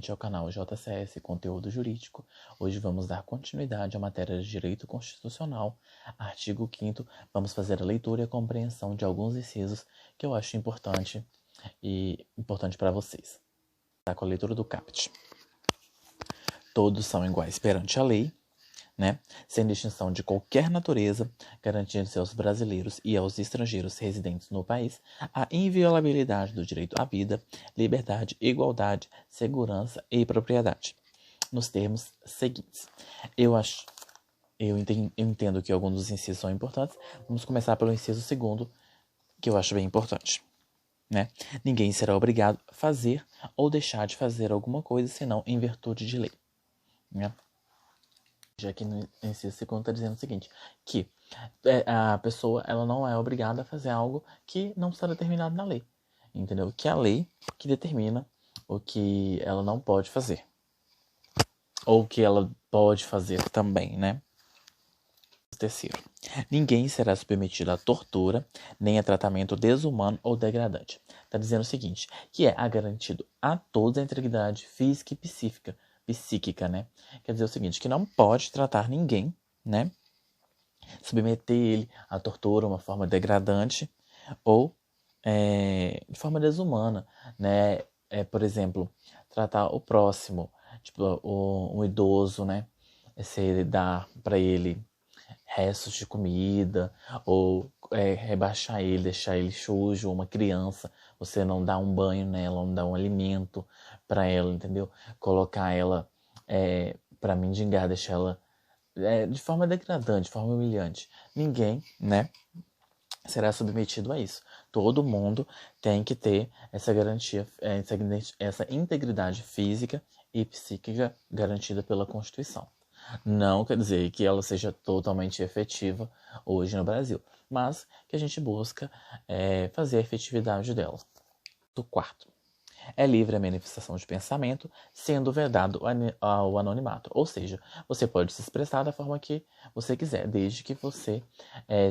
novamente ao canal JCS Conteúdo Jurídico. Hoje vamos dar continuidade à matéria de Direito Constitucional, artigo 5º. Vamos fazer a leitura e a compreensão de alguns incisos que eu acho importante para vocês. Tá, com a leitura do caput. Todos são iguais perante a lei, sem distinção de qualquer natureza, garantindo-se aos brasileiros e aos estrangeiros residentes no país a inviolabilidade do direito à vida, liberdade, igualdade, segurança e propriedade, nos termos seguintes. Eu entendo que alguns dos incisos são importantes. Vamos começar pelo inciso 2º, que eu acho bem importante. Ninguém será obrigado a fazer ou deixar de fazer alguma coisa senão em virtude de lei. Já que no inciso 2º está dizendo o seguinte, que a pessoa ela não é obrigada a fazer algo que não está determinado na lei, entendeu? Que é a lei que determina o que ela não pode fazer, ou o que ela pode fazer também, Terceiro, ninguém será submetido a tortura, nem a tratamento desumano ou degradante. Está dizendo o seguinte, que é garantido a todos a integridade física e psíquica, Quer dizer o seguinte, que não pode tratar ninguém, submeter ele à tortura, uma forma degradante ou de forma desumana, por exemplo, tratar o próximo, tipo um idoso, se dar para ele restos de comida ou rebaixar ele, deixar ele sujo, uma criança, você não dá um banho nela, não dá um alimento para ela, entendeu? Colocar ela para mendigar, deixar ela de forma degradante, de forma humilhante. Ninguém, será submetido a isso. Todo mundo tem que ter essa garantia, essa integridade física e psíquica garantida pela Constituição. Não quer dizer que ela seja totalmente efetiva hoje no Brasil, mas que a gente busca fazer a efetividade dela. Do 4º. É livre a manifestação de pensamento, sendo vedado ao anonimato. Ou seja, você pode se expressar da forma que você quiser, desde que você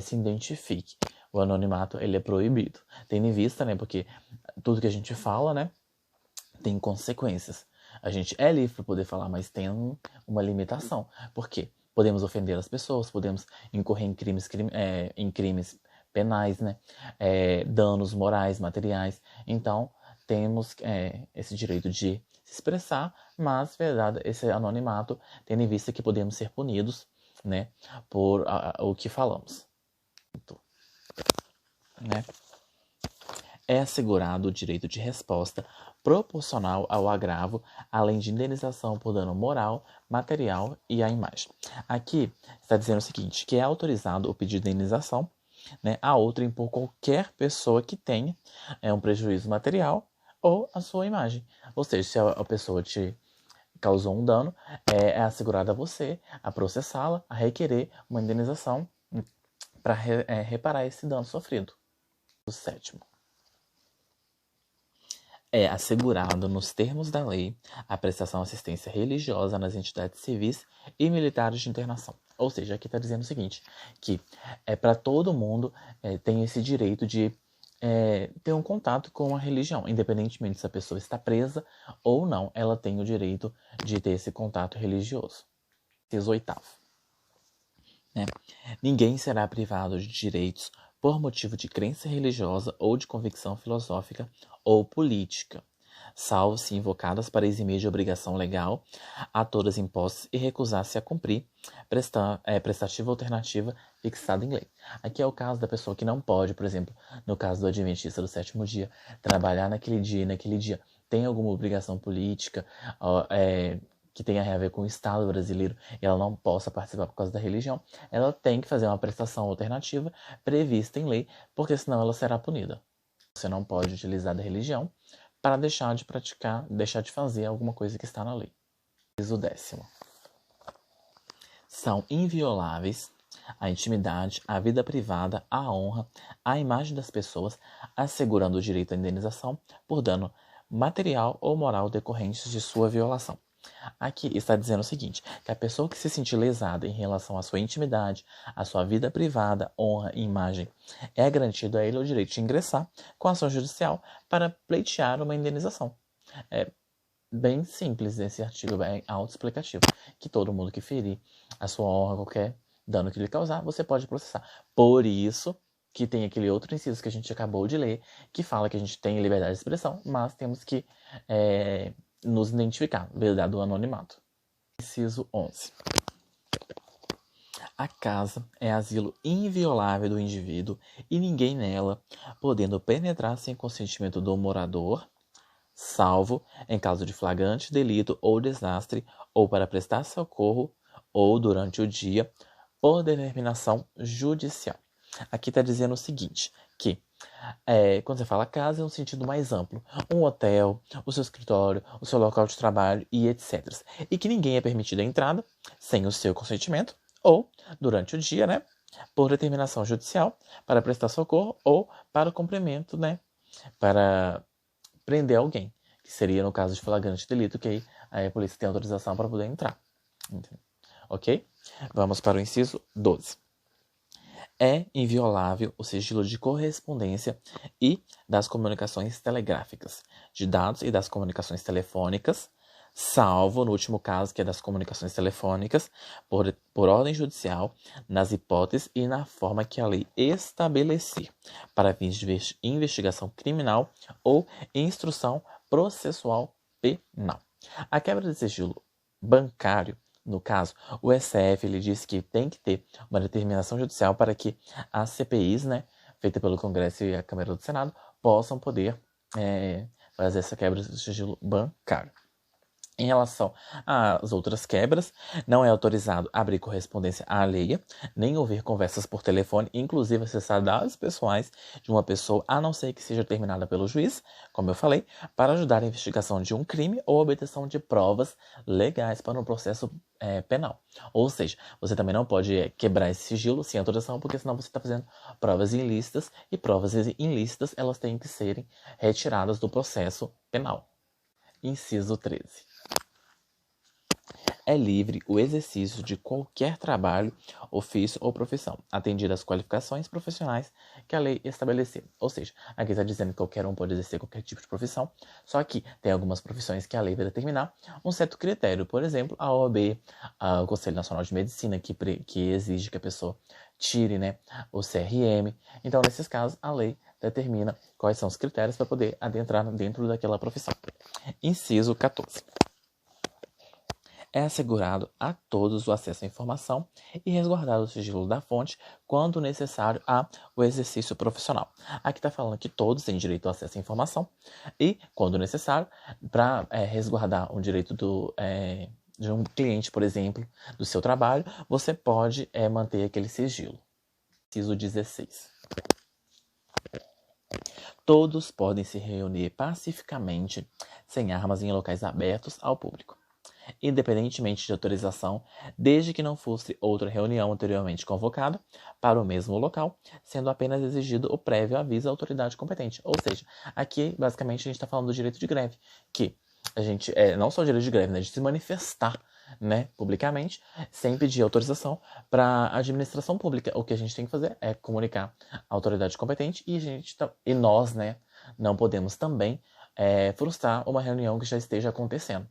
se identifique. O anonimato ele é proibido. Tendo em vista, porque tudo que a gente fala, tem consequências. A gente é livre para poder falar, mas tem uma limitação. Por quê? Podemos ofender as pessoas, podemos incorrer em crimes penais, danos morais, materiais. Então, temos esse direito de se expressar, mas, verdade, esse anonimato, tendo em vista que podemos ser punidos, por o que falamos. É assegurado o direito de resposta proporcional ao agravo, além de indenização por dano moral, material e à imagem. Aqui está dizendo o seguinte, que é autorizado o pedido de indenização a outrem por qualquer pessoa que tenha um prejuízo material ou a sua imagem. Ou seja, se a pessoa te causou um dano, é assegurado a você a processá-la, a requerer uma indenização para reparar esse dano sofrido. O 7º. É assegurado, nos termos da lei, a prestação de assistência religiosa nas entidades civis e militares de internação. Ou seja, aqui está dizendo o seguinte, que para todo mundo tem esse direito de ter um contato com a religião, independentemente se a pessoa está presa ou não, ela tem o direito de ter esse contato religioso. Inciso 8º. Ninguém será privado de direitos por motivo de crença religiosa ou de convicção filosófica ou política, salvo se invocadas para eximir de obrigação legal a todas impostas e recusar-se a cumprir prestativa alternativa fixada em lei. Aqui é o caso da pessoa que não pode, por exemplo, no caso do adventista do 7º dia, trabalhar naquele dia e naquele dia tem alguma obrigação política, que tenha a ver com o Estado brasileiro e ela não possa participar por causa da religião, ela tem que fazer uma prestação alternativa prevista em lei, porque senão ela será punida. Você não pode utilizar da religião para deixar de praticar, deixar de fazer alguma coisa que está na lei. Inciso 10º. São invioláveis a intimidade, a vida privada, a honra, a imagem das pessoas, assegurando o direito à indenização por dano material ou moral decorrentes de sua violação. Aqui está dizendo o seguinte, que a pessoa que se sentir lesada em relação à sua intimidade, à sua vida privada, honra e imagem, é garantido a ele o direito de ingressar com ação judicial para pleitear uma indenização. bem simples esse artigo, bem autoexplicativo, que todo mundo que ferir a sua honra, qualquer dano que lhe causar, você pode processar. Por isso que tem aquele outro inciso que a gente acabou de ler, que fala que a gente tem liberdade de expressão, mas temos que nos identificar, verdade do anonimato. Inciso 11. A casa é asilo inviolável do indivíduo e ninguém nela, podendo penetrar sem consentimento do morador, salvo em caso de flagrante delito ou desastre, ou para prestar socorro, ou durante o dia, por determinação judicial. Aqui está dizendo o seguinte, que quando você fala casa, é um sentido mais amplo. Um hotel, o seu escritório, o seu local de trabalho e etc. E que ninguém é permitido a entrada sem o seu consentimento, ou durante o dia, né? Por determinação judicial, para prestar socorro ou para o cumprimento, né? Para prender alguém, que seria no caso de flagrante delito, que aí a polícia tem autorização para poder entrar. Ok? Vamos para o inciso 12. É inviolável o sigilo de correspondência e das comunicações telegráficas, de dados e das comunicações telefônicas, salvo, no último caso, que é das comunicações telefônicas, por ordem judicial, nas hipóteses e na forma que a lei estabelecer, para fins de investigação criminal ou instrução processual penal. A quebra de sigilo bancário, no caso, o STF ele disse que tem que ter uma determinação judicial para que as CPIs, né, feita pelo Congresso e a Câmara do Senado, possam poder fazer essa quebra de sigilo bancário. Em relação às outras quebras, não é autorizado abrir correspondência alheia, nem ouvir conversas por telefone, inclusive acessar dados pessoais de uma pessoa, a não ser que seja determinada pelo juiz, como eu falei, para ajudar a investigação de um crime ou obtenção de provas legais para um processo penal. Ou seja, você também não pode quebrar esse sigilo sem autorização, porque senão você está fazendo provas ilícitas, e provas ilícitas elas têm que serem retiradas do processo penal. Inciso 13. É livre o exercício de qualquer trabalho, ofício ou profissão, atendidas as qualificações profissionais que a lei estabelecer. Ou seja, aqui está dizendo que qualquer um pode exercer qualquer tipo de profissão, só que tem algumas profissões que a lei vai determinar um certo critério. Por exemplo, a OAB, o Conselho Nacional de Medicina, que exige que a pessoa tire, né, o CRM. Então, nesses casos, a lei determina quais são os critérios para poder adentrar dentro daquela profissão. Inciso 14. É assegurado a todos o acesso à informação e resguardado o sigilo da fonte quando necessário ao exercício profissional. Aqui está falando que todos têm direito ao acesso à informação e, quando necessário, para resguardar o direito de um cliente, por exemplo, do seu trabalho, você pode manter aquele sigilo. Inciso 16. Todos podem se reunir pacificamente, sem armas, em locais abertos ao público, independentemente de autorização, desde que não fosse outra reunião anteriormente convocada para o mesmo local, sendo apenas exigido o prévio aviso à autoridade competente. Ou seja, aqui basicamente a gente está falando do direito de greve, que a gente, não só o direito de greve, né, de se manifestar, né, publicamente, sem pedir autorização para a administração pública. O que a gente tem que fazer é comunicar à autoridade competente e nós, né, não podemos também frustrar uma reunião que já esteja acontecendo.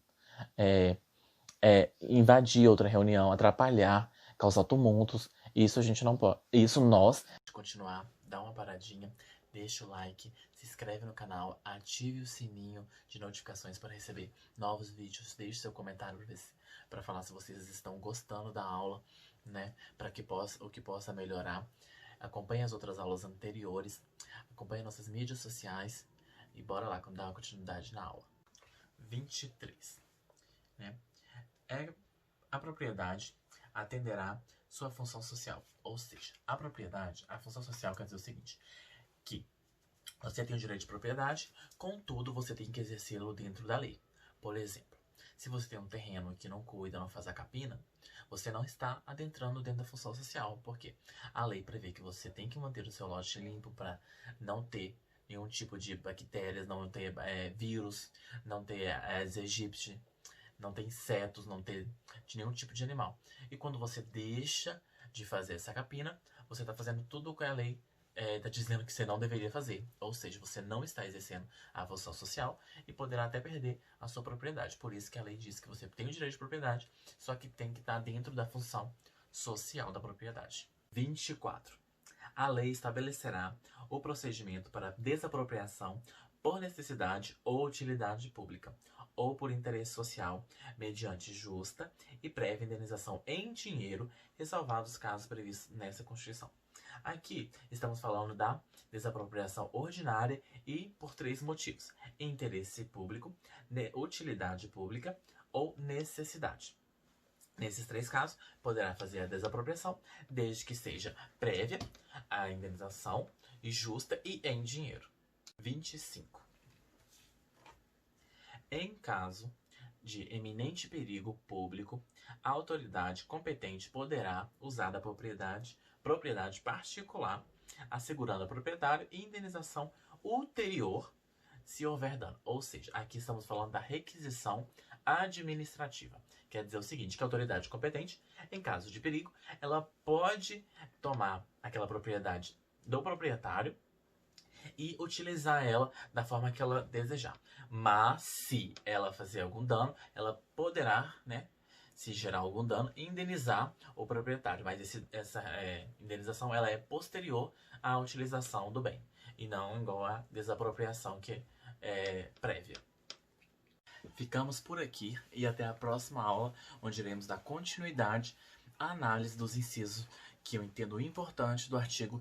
Invadir outra reunião, atrapalhar, causar tumultos. Isso a gente não pode. Isso nós. Continuar, dá uma paradinha, deixa o like, se inscreve no canal, ative o sininho de notificações para receber novos vídeos, deixe seu comentário para falar se vocês estão gostando da aula, né? Para que possa melhorar. Acompanhe as outras aulas anteriores, acompanhe nossas mídias sociais e bora lá dar uma continuidade na aula. 23, né? A propriedade atenderá sua função social. Ou seja, a função social quer dizer o seguinte, que você tem o direito de propriedade, contudo, você tem que exercê-lo dentro da lei. Por exemplo, se você tem um terreno que não cuida, não faz a capina, você não está adentrando dentro da função social, porque a lei prevê que você tem que manter o seu lote limpo para não ter nenhum tipo de bactérias, não ter vírus, não ter Aedes aegypti, não ter insetos, não ter de nenhum tipo de animal. E quando você deixa de fazer essa capina, você está fazendo tudo o que a lei está dizendo que você não deveria fazer. Ou seja, você não está exercendo a função social e poderá até perder a sua propriedade. Por isso que a lei diz que você tem o direito de propriedade, só que tem que estar dentro da função social da propriedade. 24. A lei estabelecerá o procedimento para desapropriação por necessidade ou utilidade pública, ou por interesse social, mediante justa e prévia indenização em dinheiro, ressalvados os casos previstos nessa Constituição. Aqui estamos falando da desapropriação ordinária e por 3 motivos: interesse público, utilidade pública ou necessidade. Nesses 3 casos, poderá fazer a desapropriação, desde que seja prévia a indenização, justa e em dinheiro. 25. Em caso de eminente perigo público, a autoridade competente poderá usar da propriedade particular, assegurando ao proprietário indenização ulterior se houver dano. Ou seja, aqui estamos falando da requisição administrativa. Quer dizer o seguinte, que a autoridade competente, em caso de perigo, ela pode tomar aquela propriedade do proprietário e utilizar ela da forma que ela desejar. Mas se ela fazer algum dano, ela poderá, né, se gerar algum dano, indenizar o proprietário. Mas essa indenização ela é posterior à utilização do bem e não igual à desapropriação que é prévia. Ficamos por aqui e até a próxima aula, onde iremos dar continuidade à análise dos incisos que eu entendo importante do artigo